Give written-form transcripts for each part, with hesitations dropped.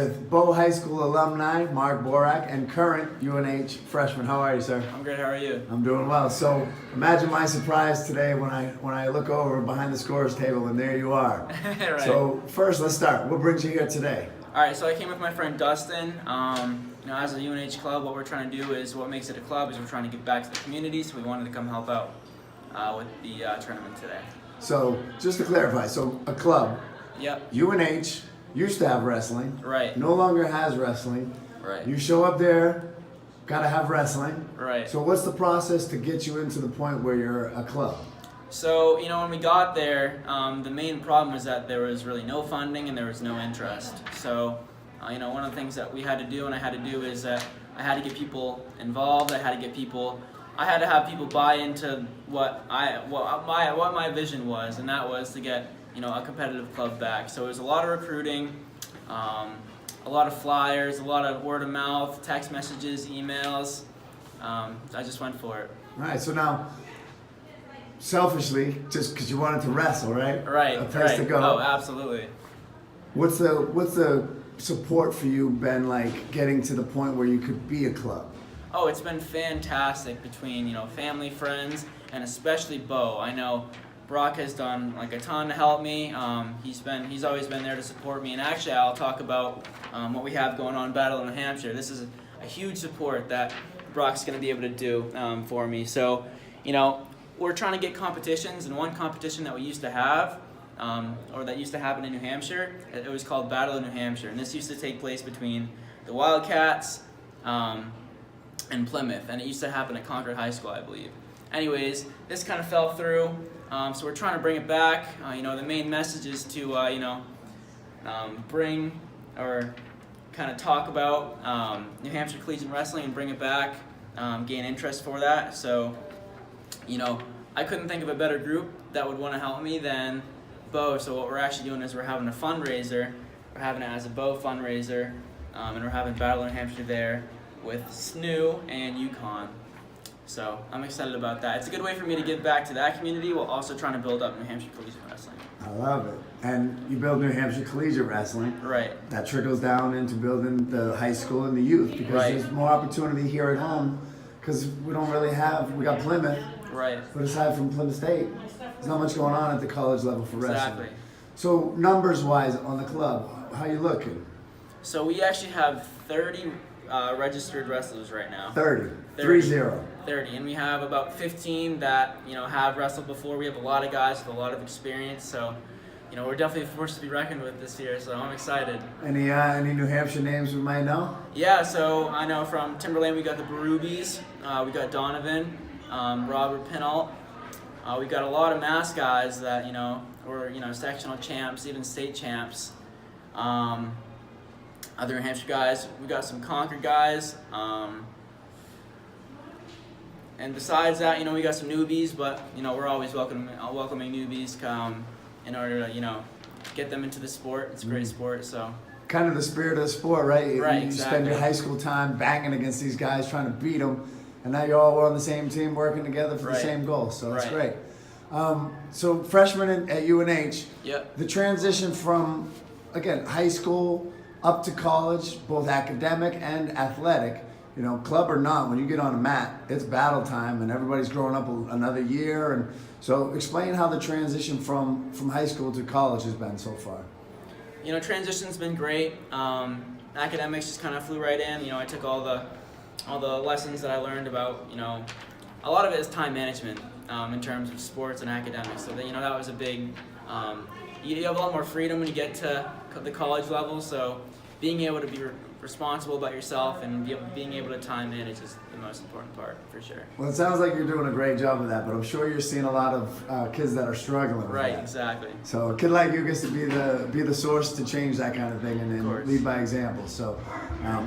With Bow High School alumni, Mark Borack, and current UNH freshman. How are you, sir? I'm good, how are you? I'm doing well. So imagine my surprise today when I look over behind the scores table and there you are. Right. So first, let's start. What brings you here today? All right, so I came with my friend Dustin. As a UNH club, what we're trying to do is, what makes it a club is we're trying to give back to the community, so we wanted to come help out with the tournament today. So just to clarify, so a club, Yep. UNH, used to have wrestling, Right. no longer has wrestling. Right. You show up there, gotta have wrestling. Right. So what's the process to get you into the point where you're a club? So, when we got there, the main problem was that there was really no funding and there was no interest. So, one of the things that we had to do and I had to do is that I had to get people involved. I had to have people buy into what my vision was, and that was to get a competitive club back. So it was a lot of recruiting, a lot of flyers, a lot of word of mouth, text messages, emails. I just went for it. All right, so now, selfishly, just because you wanted to wrestle, right? Right. A place to go. Oh, absolutely. What's the support for you been like getting to the point where you could be a club? Oh, it's been fantastic between family, friends, and especially Bo. I know Brock has done like a ton to help me. He's always been there to support me, and actually I'll talk about what we have going on Battle in New Hampshire. This is a huge support that Brock's going to be able to do for me. So, we're trying to get competitions, and one competition that we used to have, or that used to happen in New Hampshire, it was called Battle of New Hampshire, and this used to take place between the Wildcats and Plymouth, and it used to happen at Concord High School, I believe. Anyways, this kind of fell through, so we're trying to bring it back. The main message is to bring or kind of talk about New Hampshire Collegiate Wrestling and bring it back, gain interest for that. So, I couldn't think of a better group that would want to help me than Bo. So what we're actually doing is we're having a fundraiser. We're having it as a Bo fundraiser, and we're having Battle in New Hampshire there with SNU and UConn. So I'm excited about that. It's a good way for me to give back to that community while also trying to build up New Hampshire Collegiate Wrestling. I love it. And you build New Hampshire Collegiate Wrestling. Right. That trickles down into building the high school and the youth, because Right. there's more opportunity here at home, because we got Plymouth. Right. But aside from Plymouth State, there's not much going on at the college level for wrestling. Exactly. So numbers-wise on the club, how you looking? So we actually have 30 registered wrestlers right now. 30. 30. 3-0. 30, and we have about 15 that have wrestled before. We have a lot of guys with a lot of experience, so we're definitely a force to be reckoned with this year. So I'm excited. Any New Hampshire names we might know? Yeah, so I know from Timberlane we got the Barubies, we got Donovan, Robert Pinault. We got a lot of mass guys that were sectional champs, even state champs. Other New Hampshire guys, we got some Concord guys. And besides that, we got some newbies, but we're always welcoming newbies in order to get them into the sport. It's a great sport, so. Kind of the spirit of the sport, right? Right, You exactly. spend your high school time banging against these guys, trying to beat them, and now you're all on the same team working together for the Right. same goal, so that's Right. great. So freshman at UNH, Yep. the transition from, again, high school up to college, both academic and athletic, club or not, when you get on a mat, it's battle time and everybody's growing up another year. And so explain how the transition from high school to college has been so far. Transition's been great. Academics just kind of flew right in. I took all the lessons that I learned about, a lot of it is time management in terms of sports and academics. So that was a big, you have a lot more freedom when you get to the college level. So being able to be responsible about yourself and being able to time manage is the most important part, for sure. Well, it sounds like you're doing a great job of that, but I'm sure you're seeing a lot of kids that are struggling with Right, that. exactly. So a kid like you gets to be the source to change that kind of thing and course. lead by example. So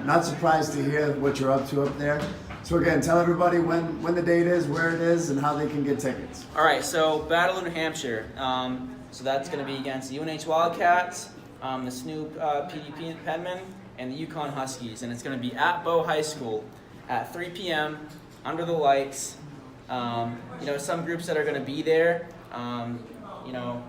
not surprised to hear what you're up to up there. So again, tell everybody when the date is, where it is, and how they can get tickets. All right, so Battle of New Hampshire. So that's going to be against the UNH Wildcats, the SNU PDP Penman, and the UConn Huskies, and it's going to be at Bow High School at 3 p.m. under the lights. Some groups that are going to be there. We're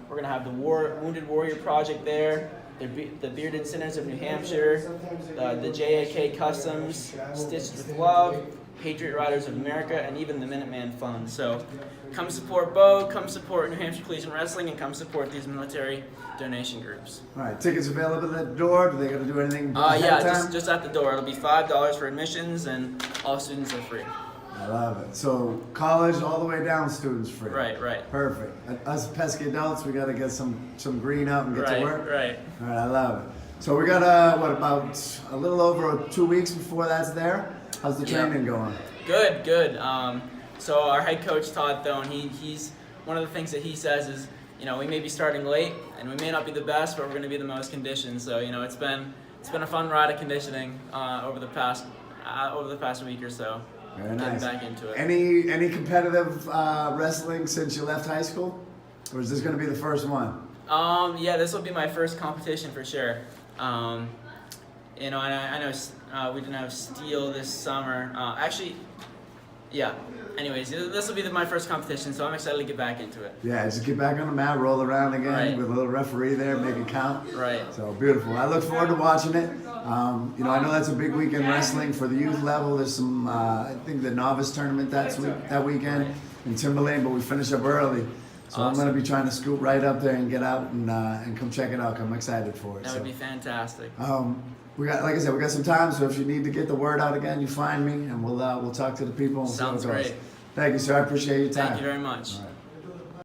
going to have the Wounded Warrior Project there. the Bearded Sinners of New Hampshire, the JAK Customs, Stitched with Love, Patriot Riders of America, and even the Minuteman Fund. So come support Bo, come support New Hampshire Collegiate Wrestling, and come support these military donation groups. All right, tickets available at the door. Do they got to do anything? Yeah, ahead of time? just at the door. It'll be $5 for admissions, and all students are free. I love it. So college all the way down, students free. Right. Perfect. Us pesky adults, we got to get some green up and get to work. Right. All right, I love it. So we got about a little over 2 weeks before that's there. How's the training going? Good. So our head coach Todd Thone, he's one of the things that he says is, we may be starting late and we may not be the best, but we're going to be the most conditioned. So it's been a fun ride of conditioning over the past week or so. Very Getting nice. back into it. Any competitive wrestling since you left high school, or is this going to be the first one? Yeah, this will be my first competition for sure. And I know we didn't have steel this summer. Yeah. Anyways, this will be my first competition, so I'm excited to get back into it. Yeah, just get back on the mat, roll around again with a little referee there, make it count. Right. So beautiful. I look forward to watching it. I know that's a big weekend wrestling for the youth level. There's some, I think the novice tournament that weekend in Timberlane, but we finish up early. So I'm going to be trying to scoot right up there and get out and come check it out. I'm excited for it. That would be fantastic. We got, like I said, we got some time. So if you need to get the word out again, you find me, and we'll talk to the people. And Sounds see how it goes. great. Thank you, sir. I appreciate your time. Thank you very much. All right.